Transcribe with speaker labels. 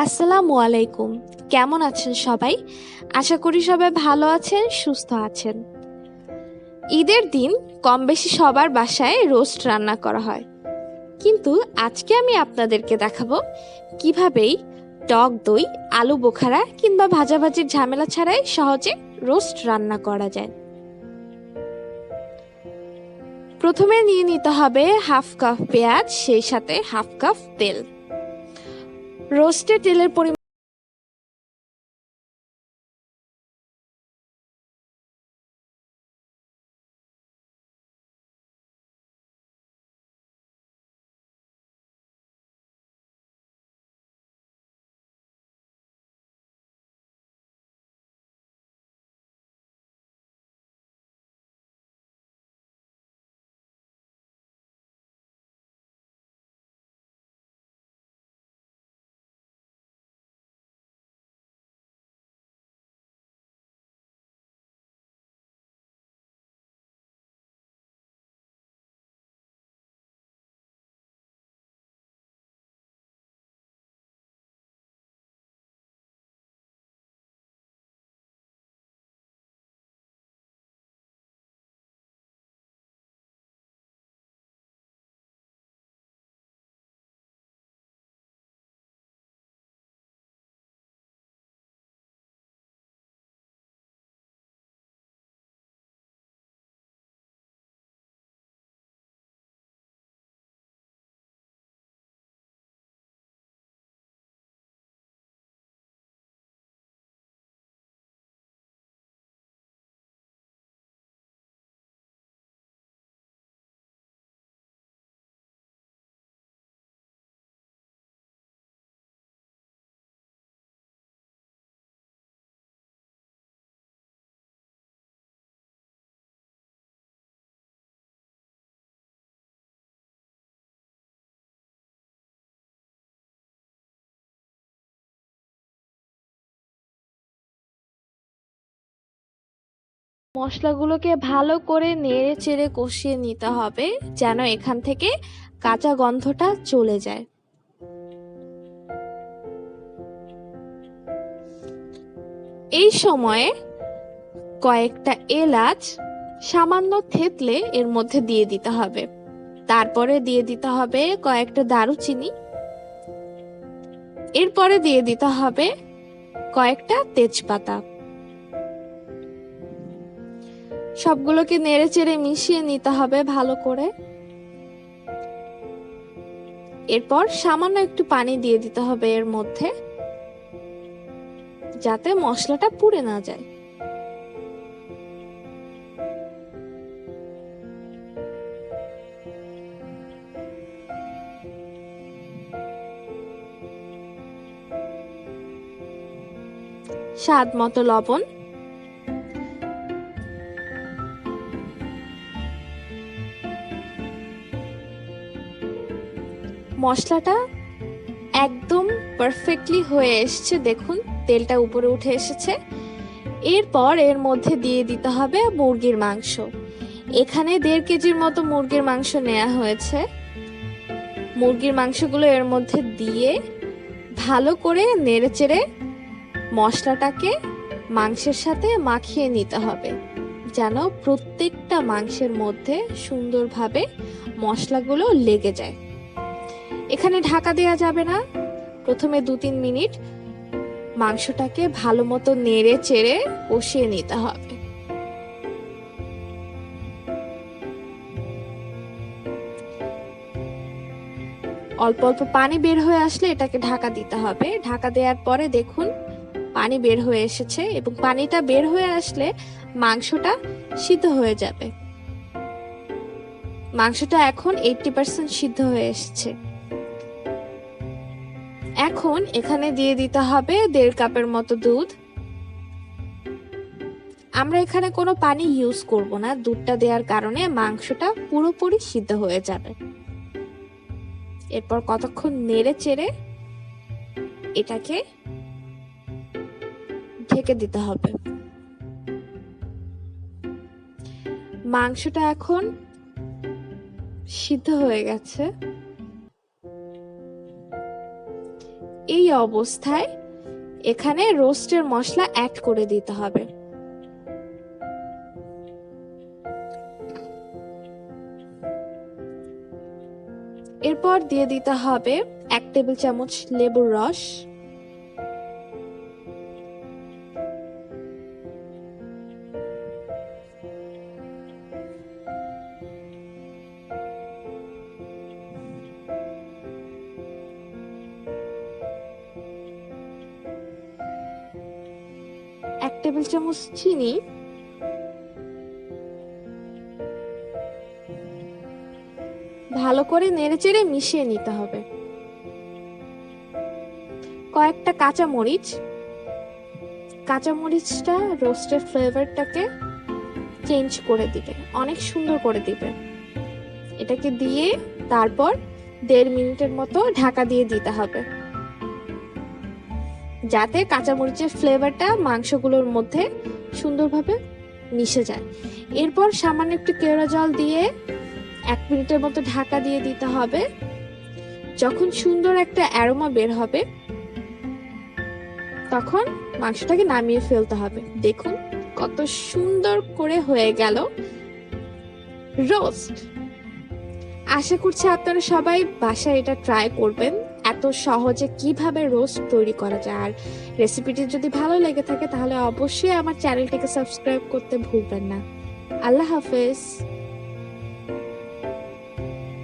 Speaker 1: আসসালামু আলাইকুম। কেমন আছেন সবাই? আশা করি সবাই ভালো আছেন, সুস্থ আছেন। ঈদের দিন কম বেশি সবার বাসায় রোস্ট রান্না করা হয়, কিন্তু আজকে আমি আপনাদেরকে দেখাবো কিভাবেই টক দই, আলু বোখারা কিংবা ভাজাভাজির ঝামেলা ছাড়াই সহজে রোস্ট রান্না করা যায়। প্রথমে নিয়ে নিতে হবে হাফ কাপ পেঁয়াজ, সেই সাথে হাফ কাপ তেল। রোস্টে তেলের পরিমাণ মশলাগুলোকে ভালো করে নেড়ে চেড়ে কষিয়ে নিতে হবে, যেন এখান থেকে কাঁচা গন্ধটা চলে যায়। এই সময়ে কয়েকটা এলাচ সামান্য থেতলে এর মধ্যে দিয়ে দিতে হবে। তারপরে দিয়ে দিতে হবে কয়েকটা দারুচিনি। এরপরে দিয়ে দিতে হবে কয়েকটা তেজপাতা। সবগুলোকে নেড়ে চেড়ে মিশিয়ে নিতে হবে ভালো করে। এরপর সামান্য একটু পানি দিয়ে দিতে হবে এর মধ্যে, যাতে মশলাটা পুড়ে না যায়। স্বাদ মতো লবণ, মশলাটা একদম পারফেক্টলি হয়ে এসছে, দেখুন তেলটা উপরে উঠে এসেছে। এরপর এর মধ্যে দিয়ে দিতে হবে মুরগির মাংস। এখানে 1.5 কেজির মতো মুরগির মাংস নেওয়া হয়েছে। মুরগির মাংসগুলো এর মধ্যে দিয়ে ভালো করে নেড়েচেড়ে মশলাটাকে মাংসের সাথে মাখিয়ে নিতে হবে, যেন প্রত্যেকটা মাংসের মধ্যে সুন্দরভাবে মশলাগুলো লেগে যায়। এখানে ঢাকা দেওয়া যাবে না। প্রথমে 2-3 মিনিট মাংসটাকে ভালো মতো নেড়ে চেড়ে কষিয়ে নিতে হবে। অল্প অল্প পানি বের হয়ে আসলে এটাকে ঢাকা দিতে হবে। ঢাকা দেওয়ার পরে দেখুন পানি বের হয়ে এসেছে, এবং পানিটা বের হয়ে আসলে মাংসটা সিদ্ধ হয়ে যাবে। মাংসটা এখন 80% সিদ্ধ হয়ে এসেছে। এখন এখানে দিয়ে দিতে হবে 1.5 কাপের মতো দুধ। আমরা এখানে কোনো পানি ইউজ করব না, দুধটা দেওয়ার কারণে মাংসটা পুরোপুরি সিদ্ধ হয়ে যাবে। এরপর কতক্ষণ নেড়ে চেড়ে এটাকে ঢেকে দিতে হবে। মাংসটা এখন সিদ্ধ হয়ে গেছে। এই এই অবস্থায় এখানে রোস্টের মশলা অ্যাড করে দিতে হবে। এরপর দিয়ে দিতে হবে 1 টেবিল চামচ লেবুর রস, এক টেবিল চামচ চিনি, ভালো করে নেড়েচেড়ে মিশিয়ে নিতে হবে। কয়েকটা কাঁচামরিচ, কাঁচামরিচটা রোস্টের ফ্লেভারটাকে চেঞ্জ করে দিবে, অনেক সুন্দর করে দিবে। এটাকে দিয়ে তারপর 1.5 মিনিটের মতো ঢাকা দিয়ে দিতে হবে, যাতে কাঁচামরিচের ফ্লেভারটা মাংসগুলোর মধ্যে সুন্দরভাবে মিশে যায়। এরপর সামান্য একটু কেওড়া জল দিয়ে 1 মিনিটের মতো ঢাকা দিয়ে দিতে হবে। যখন সুন্দর একটা অ্যারোমা বের হবে তখন মাংসটাকে নামিয়ে ফেলতে হবে। দেখুন কত সুন্দর করে হয়ে গেল রোস্ট। আশা করছি আপনারা সবাই বাসায় এটা ট্রাই করবেন, এত সহজে কিভাবে রোস্ট তৈরি করা যায়। আর রেসিপিটি যদি ভালো লেগে থাকে তাহলে অবশ্যই আমার চ্যানেলটিকে সাবস্ক্রাইব করতে ভুলবেন না। আল্লাহ হাফেজ।